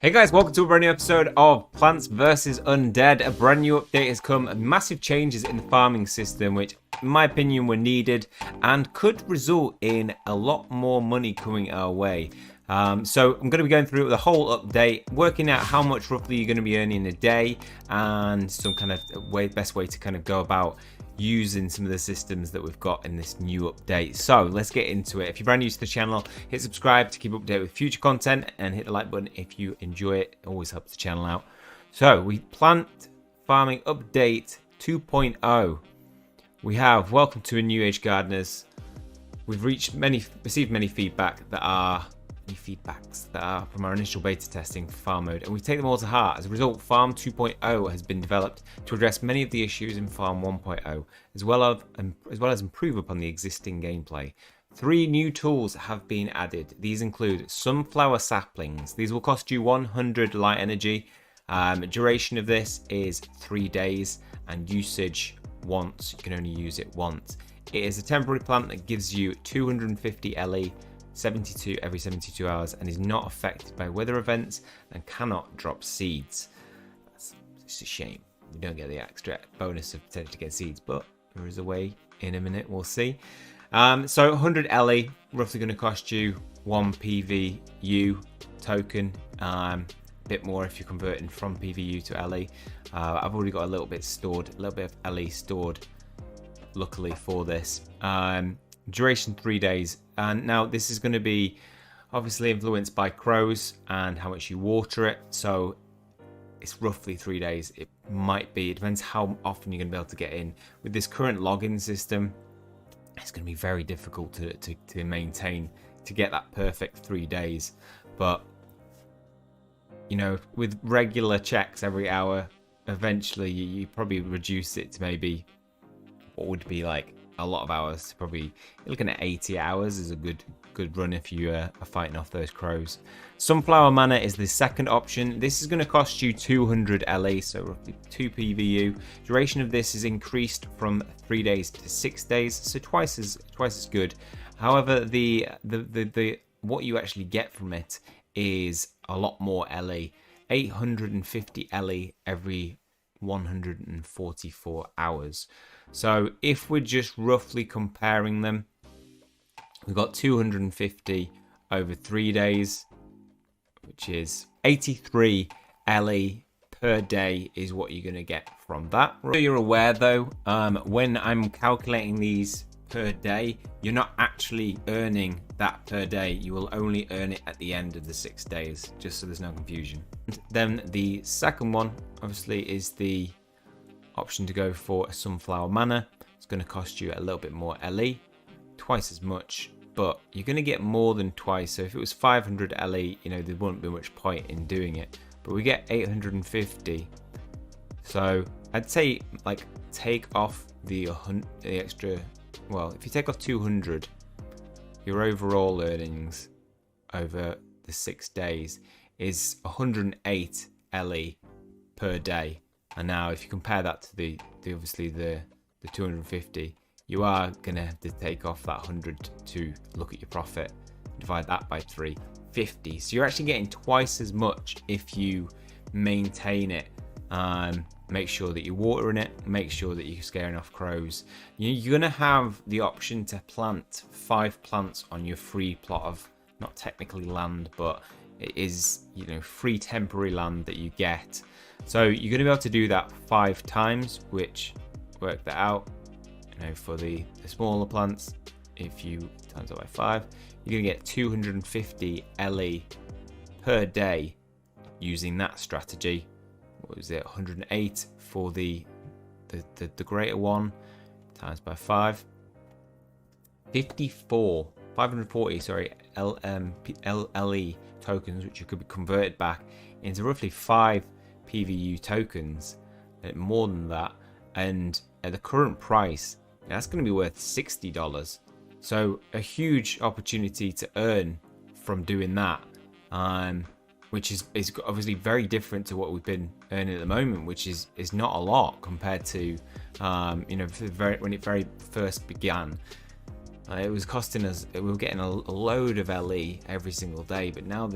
Hey guys, welcome to a brand new episode of Plants vs Undead. A brand new update has come, massive changes in the farming system, which in my opinion were needed and could result in a lot more money coming our way. So I'm going to be going through the whole update, working out how much roughly you're going to be earning a day and some kind of best way to kind of go about using some of the systems that we've got in this new update. So let's get into it. If you're brand new to the channel, hit subscribe to keep updated with future content and hit the like button if you enjoy it. It always helps the channel out. So we plant farming update 2.0. We have welcome to a new age gardeners. We've received many feedbacks that are from our initial beta testing for farm mode, and we take them all to heart. As a result, Farm 2.0 has been developed to address many of the issues in Farm 1.0, as well as improve upon the existing gameplay. 3 new tools have been added. These include sunflower saplings. These will cost you 100 light energy. Duration of this is 3 days, and usage once. You can only use it once. It is a temporary plant that gives you 250 LE every 72 hours and is not affected by weather events and cannot drop seeds. It's a shame we don't get the extra bonus of potential to get seeds, but there is a way in a minute, we'll see. So 100 LE roughly going to cost you 1 PVU token, a bit more if you're converting from PVU to LE. I've already got a little bit of LE stored luckily for this. Duration 3 days, and now this is going to be obviously influenced by crows and how much you water it, so it's roughly 3 days. It depends how often you're going to be able to get in. With this current login system, it's going to be very difficult to maintain, to get that perfect 3 days, but you know, with regular checks every hour, eventually you probably reduce it to maybe what would be like a lot of hours. Probably you're looking at 80 hours is a good run if you are fighting off those crows. Sunflower mana is the second option. This is going to cost you 200 LE, so roughly 2 PVU. Duration of this is increased from 3 days to 6 days, so twice as good. However, the what you actually get from it is a lot more LE. 850 LE every 144 hours. So if we're just roughly comparing them, we've got 250 over 3 days, which is 83 LE per day is what you're going to get from that. So you're aware though, when I'm calculating these per day, you're not actually earning that per day. You will only earn it at the end of the 6 days, just so there's no confusion. And then the second one obviously is the option to go for a sunflower mana. It's going to cost you a little bit more LE, twice as much, but you're going to get more than twice. So if it was 500 LE, you know, there wouldn't be much point in doing it, but we get 850. So I'd say like take off the extra, well, if you take off 200, your overall earnings over the 6 days is 108 LE per day. And now if you compare that to the 250, you are going to have to take off that 100 to look at your profit. Divide that by 350. So you're actually getting twice as much if you maintain it. Make sure that you're watering it. Make sure that you're scaring off crows. You're going to have the option to plant 5 plants on your free plot of, not technically land, but it is, you know, free temporary land that you get. So you're going to be able to do that 5 times, which, work that out, you know, for the smaller plants, if you times that by 5, you're going to get 250 LE per day using that strategy. What was it, 108 for the greater one, times by 5, 540 LE tokens, which you could be converted back into roughly 5 PVU tokens, more than that, and at the current price that's going to be worth $60. So a huge opportunity to earn from doing that, which is obviously very different to what we've been earning at the moment, which is not a lot compared to you know, when it very first began. It was costing us, we were getting a load of LE every single day, but now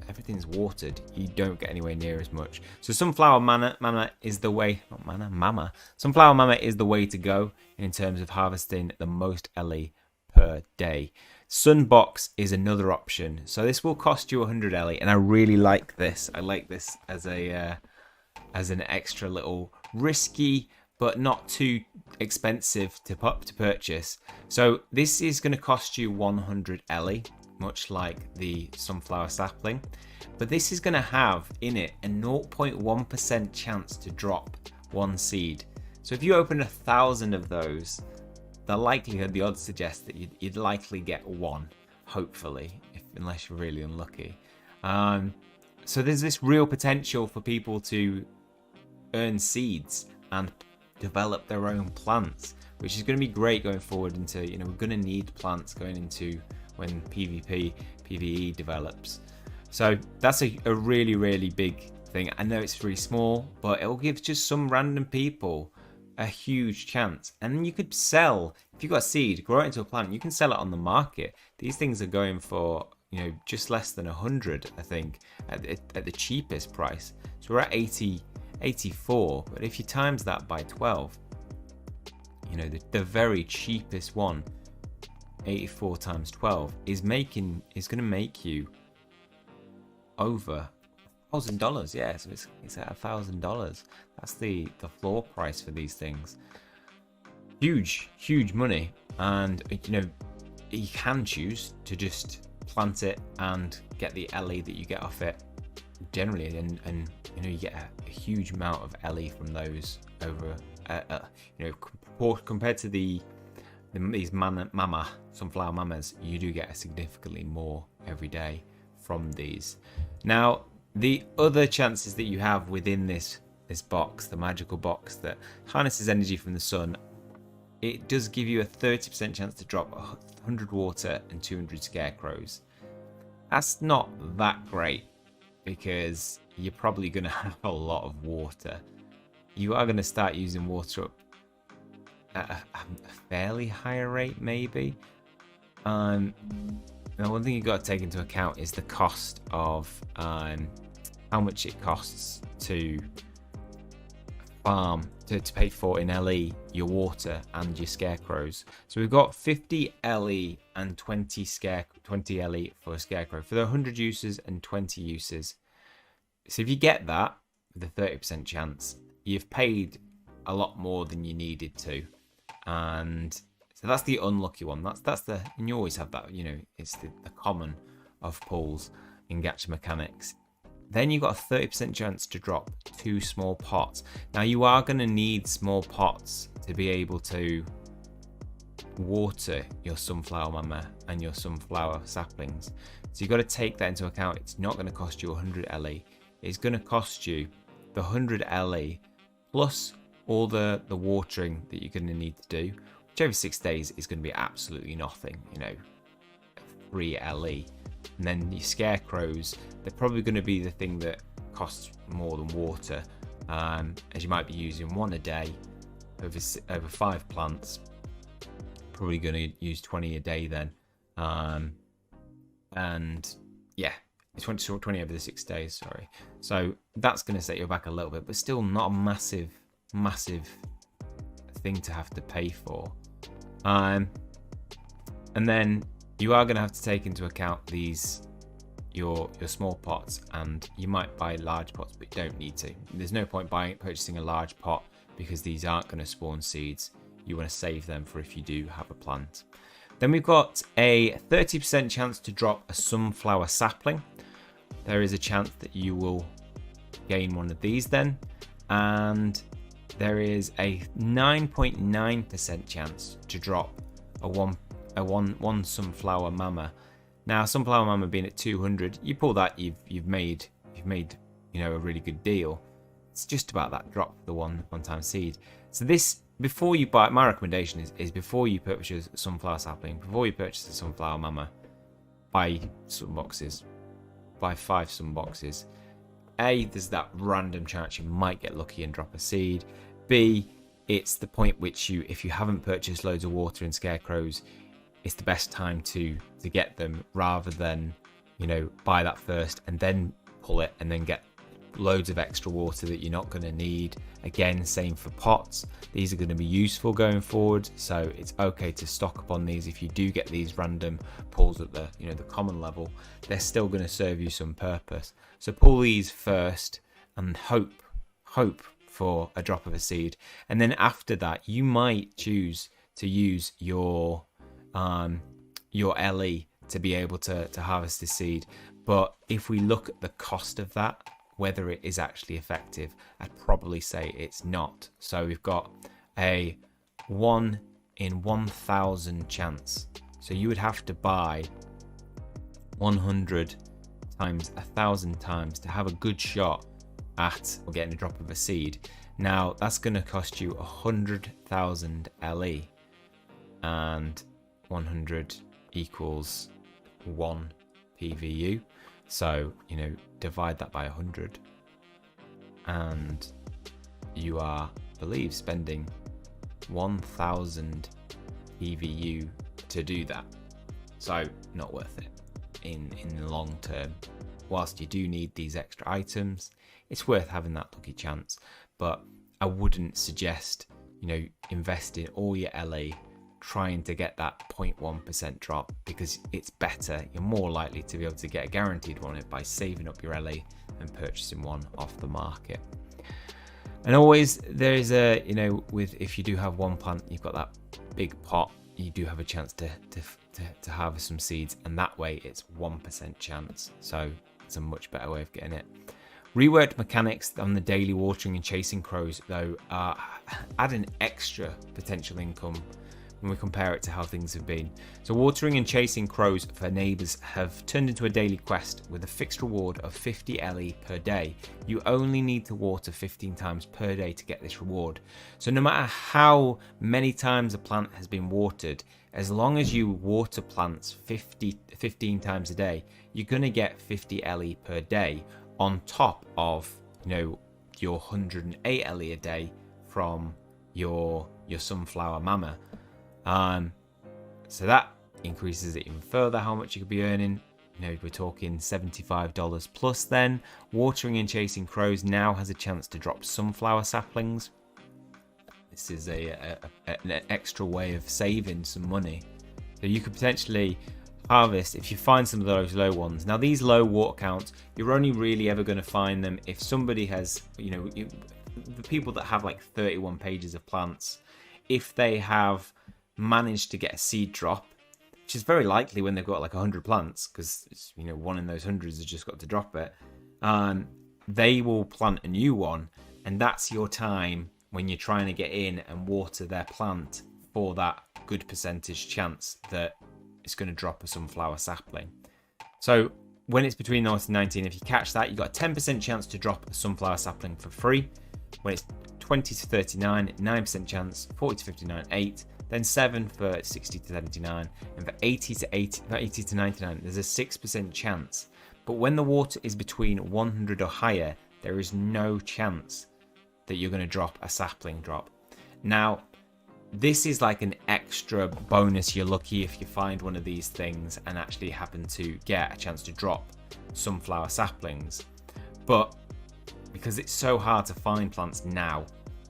everything's watered, you don't get anywhere near as much. So sunflower mama is the way, not mana, mama. Sunflower mama is the way to go in terms of harvesting the most LE per day. Sunbox is another option. So this will cost you 100 LE, and I really like this. I like this as an extra little risky but not too expensive to purchase. So this is going to cost you 100 LE, much like the sunflower sapling, but this is going to have in it a 0.1% chance to drop one seed. So if you open 1,000 of those, the likelihood, the odds suggest that you'd likely get one, hopefully, unless you're really unlucky. So there's this real potential for people to earn seeds and develop their own plants, which is going to be great going forward into, we're going to need plants going into when PvE develops. So that's a really, really big thing. I know it's really small, but it'll give just some random people a huge chance. And then you could sell, if you've got a seed, grow it into a plant, you can sell it on the market. These things are going for, just less than 100, I think, at the cheapest price. So we're at 84, but if you times that by 12, the very cheapest one, 84 times 12, is going to make you over $1,000. Yeah, so it's at $1,000. That's the floor price for these things. Huge money. And you can choose to just plant it and get the LE that you get off it generally, and you get a huge amount of LE from those over compared to these sunflower mamas, you do get significantly more every day from these. Now the other chances that you have within this box, the magical box that harnesses energy from the sun, it does give you a 30% chance to drop 100 water and 200 scarecrows. That's not that great, because you're probably going to have a lot of water. You are going to start using water up at a fairly higher rate, maybe. Now, one thing you've got to take into account is the cost of how much it costs to farm, to pay for in LE your water and your scarecrows. So we've got 50 LE and 20 LE for a scarecrow for the 100 uses and 20 uses. So if you get that with a 30% chance, you've paid a lot more than you needed to. And so that's the unlucky one. That's the, and you always have that, it's the common of pulls in gacha mechanics. Then you've got a 30% chance to drop 2 small pots. Now you are going to need small pots to be able to water your sunflower mama and your sunflower saplings. So you've got to take that into account. It's not going to cost you 100 LE. It's going to cost you the 100 LE plus all the watering that you're going to need to do, which over 6 days is going to be absolutely nothing, 3 LE. And then your scarecrows, they're probably going to be the thing that costs more than water, as you might be using 1 a day over 5 plants. Probably going to use 20 a day then, and yeah, it's 20 over the 6 days. Sorry, so that's going to set you back a little bit, but still not a massive thing to have to pay for. And then you are going to have to take into account your small pots, and you might buy large pots, but you don't need to. There's no point purchasing a large pot, because these aren't going to spawn seeds. You want to save them for if you do have a plant. Then we've got a 30% chance to drop a sunflower sapling. There is a chance that you will gain one of these then, and there is a 9.9% chance to drop a one sunflower mama. Now, sunflower mama being at 200, you pull that, you've made a really good deal. It's just about that drop for the one-time seed. So this, before you buy, my recommendation is before you purchase a sunflower sapling, before you purchase a sunflower mama, buy some boxes, buy 5 sun boxes. A, there's that random chance you might get lucky and drop a seed. B, it's the point which if you haven't purchased loads of water and scarecrows, it's the best time to get them, rather than you know, buy that first and then pull it and then get loads of extra water that you're not going to need. Again, same for pots. These are going to be useful going forward, so it's okay to stock up on these. If you do get these random pulls at the, you know, the common level, they're still going to serve you some purpose. So pull these first and hope for a drop of a seed, and then after that you might choose to use your LE to be able to harvest this seed. But if we look at the cost of that, whether it is actually effective, I'd probably say it's not. So we've got a 1 in 1,000 chance. So you would have to buy 100 times 1,000 times to have a good shot at getting a drop of a seed. Now that's going to cost you 100,000 LE, and 100 equals 1 PVU. So, you know, divide that by 100 and you are, I believe, spending 1,000 PVU to do that. So not worth it in the long term. Whilst you do need these extra items, it's worth having that lucky chance, but I wouldn't suggest, you know, investing all your LA trying to get that 0.1% drop, because it's better, you're more likely to be able to get a guaranteed one by saving up your LA and purchasing one off the market. And always there is a, you know, with, if you do have one plant, you've got that big pot, you do have a chance to harvest some seeds, and that way it's 1% chance. So it's a much better way of getting it. Reworked mechanics on the daily watering and chasing crows, though, add an extra potential income when we compare it to how things have been. So watering and chasing crows for neighbours have turned into a daily quest with a fixed reward of 50 LE per day. You only need to water 15 times per day to get this reward. So no matter how many times a plant has been watered, as long as you water plants 15 times a day, you're going to get 50 LE per day on top of, you know, your 108 LE a day from your sunflower mama. So that increases it even further how much you could be earning. You know, we're talking $75 plus. Then watering and chasing crows now has a chance to drop sunflower saplings. This is an extra way of saving some money. So you could potentially harvest, if you find some of those low ones. Now these low water counts, you're only really ever going to find them if somebody has, you know, the people that have like 31 pages of plants, if they have managed to get a seed drop, which is very likely when they've got like 100 plants, because, you know, one in those hundreds has just got to drop it, they will plant a new one, and that's your time when you're trying to get in and water their plant for that good percentage chance that it's going to drop a sunflower sapling. So when it's between 0 to 19, if you catch that, you've got a 10% chance to drop a sunflower sapling for free. When it's 20 to 39, 9% chance, 40 to 59, 8, then 7 for 60 to 79, and for 80 to 99, there's a 6% chance. But when the water is between 100 or higher, there is no chance that you're going to drop a sapling drop. Now, this is like an extra bonus. You're lucky if you find one of these things and actually happen to get a chance to drop sunflower saplings. But because it's so hard to find plants now,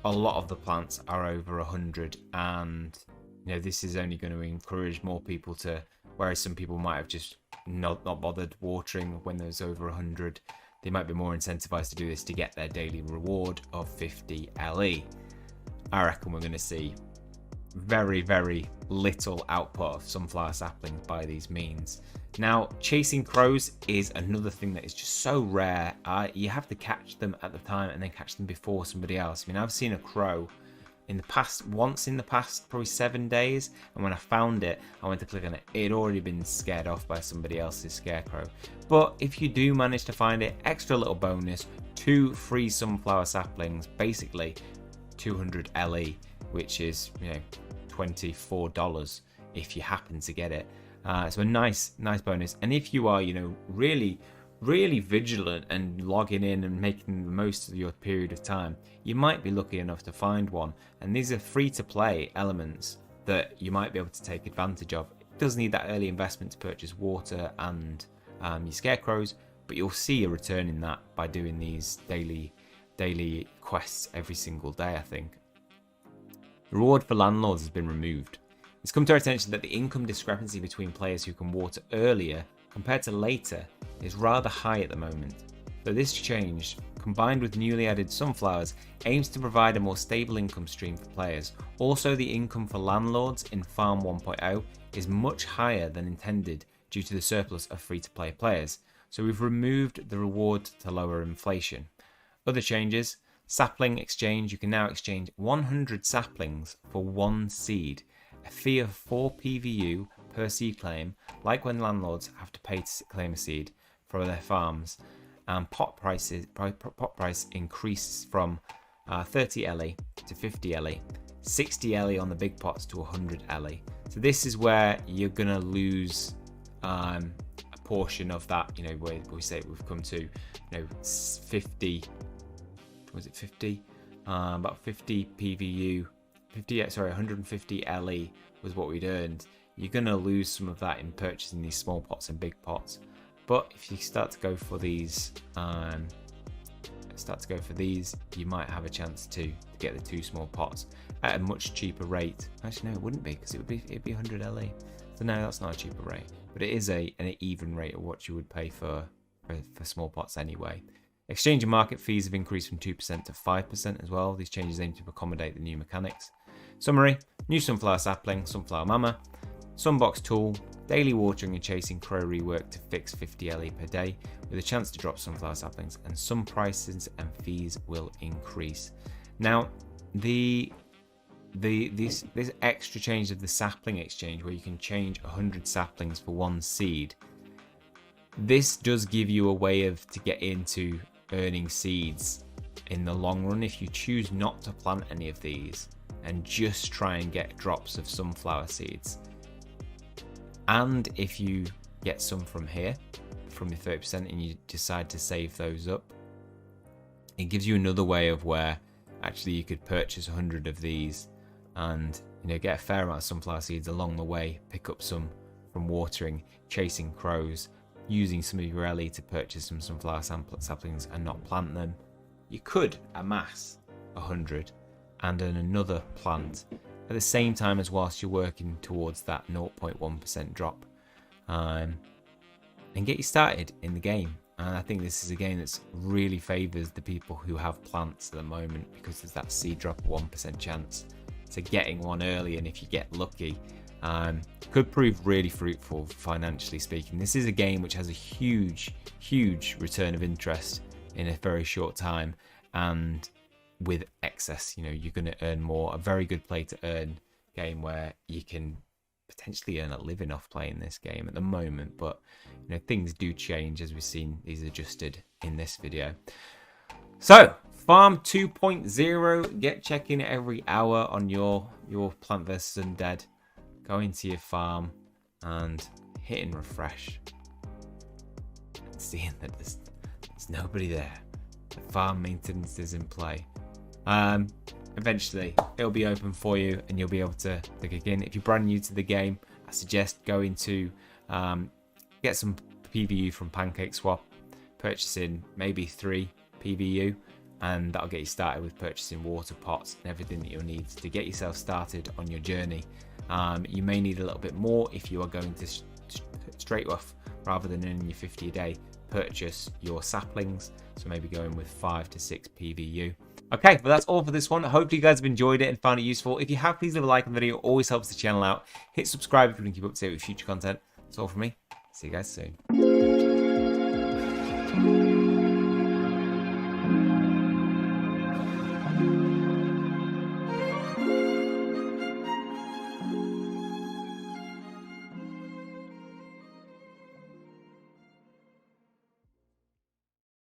a lot of the plants are over 100, and you know, this is only going to encourage more people to, whereas some people might have just not bothered watering when there's over 100, they might be more incentivized to do this to get their daily reward of 50 LE. I reckon we're going to see very, very little output of sunflower saplings by these means. Now, chasing crows is another thing that is just so rare. You have to catch them at the time and then catch them before somebody else. I mean, I've seen a crow once in the past probably 7 days, and when I found it, I went to click on it, it had already been scared off by somebody else's scarecrow. But if you do manage to find it, extra little bonus, 2 free sunflower saplings, basically 200 LE, which is, you know, $24 if you happen to get it. So a nice bonus. And if you are, you know, really vigilant and logging in and making the most of your period of time, you might be lucky enough to find one. And these are free to play elements that you might be able to take advantage of. It does need that early investment to purchase water and your scarecrows, but you'll see a return in that by doing these daily quests every single day, I think. The reward for landlords has been removed. It's come to our attention that the income discrepancy between players who can water earlier compared to later is rather high at the moment. So this change, combined with newly added sunflowers, aims to provide a more stable income stream for players. Also, the income for landlords in Farm 1.0 is much higher than intended due to the surplus of free-to-play players. So we've removed the reward to lower inflation. Other changes: sapling exchange. You can now exchange 100 saplings for 1 seed. A fee of 4 PVU per seed claim, like when landlords have to pay to claim a seed for their farms. And pot price increases from 30 LE to 50 LE, 60 LE on the big pots to 100 LE. So this is where you're gonna lose a portion of that. You know, where we say we've come to, you know, 50. Was it 50? About 50 PVU. 150 LE was what we'd earned. You're gonna lose some of that in purchasing these small pots and big pots. But if you start to go for these, you might have a chance to get the 2 small pots at a much cheaper rate. Actually, no, it wouldn't be, because it'd be 100 LE. So no, that's not a cheaper rate, but it is an even rate of what you would pay for small pots anyway. Exchange and market fees have increased from 2% to 5% as well. These changes aim to accommodate the new mechanics. Summary: new sunflower sapling, sunflower mama, sunbox tool, daily watering and chasing crow rework to fix 50 LE per day, with a chance to drop sunflower saplings, and some prices and fees will increase. Now, this extra change of the sapling exchange, where you can change 100 saplings for 1 seed, this does give you a way to get into earning seeds in the long run if you choose not to plant any of these and just try and get drops of sunflower seeds. And if you get some from here, from your 30%, and you decide to save those up, it gives you another way of where actually you could purchase 100 of these and, you know, get a fair amount of sunflower seeds along the way, pick up some from watering, chasing crows, using some of your LE to purchase some sunflower saplings and not plant them. You could amass 100 and earn another plant at the same time as whilst you're working towards that 0.1% drop, and get you started in the game. And I think this is a game that really favours the people who have plants at the moment, because there's that seed drop 1% chance to getting one early, and if you get lucky, could prove really fruitful financially speaking. This is a game which has a huge return of interest in a very short time, and with excess, you know, you're going to earn more. A very good play to earn game where you can potentially earn a living off playing this game at the moment, but you know, things do change as we've seen these adjusted in this video. So Farm 2.0, get checking every hour on your Plant vs Undead. Go into your farm and hitting refresh and seeing that there's nobody there. The farm maintenance is in play. Eventually it'll be open for you and you'll be able to click again. If you're brand new to the game, I suggest going to get some PVU from Pancake Swap, purchasing maybe 3 PVU, and that'll get you started with purchasing water pots and everything that you'll need to get yourself started on your journey. You may need a little bit more if you are going to straight off, rather than earning your 50 a day, purchase your saplings, so maybe going with 5 to 6 PVU. Okay, well that's all for this one. I hope you guys have enjoyed it and found it useful. If you have, please leave a like on the video, it always helps the channel out. Hit subscribe if you want to keep up to date with future content. That's all from me. See you guys soon.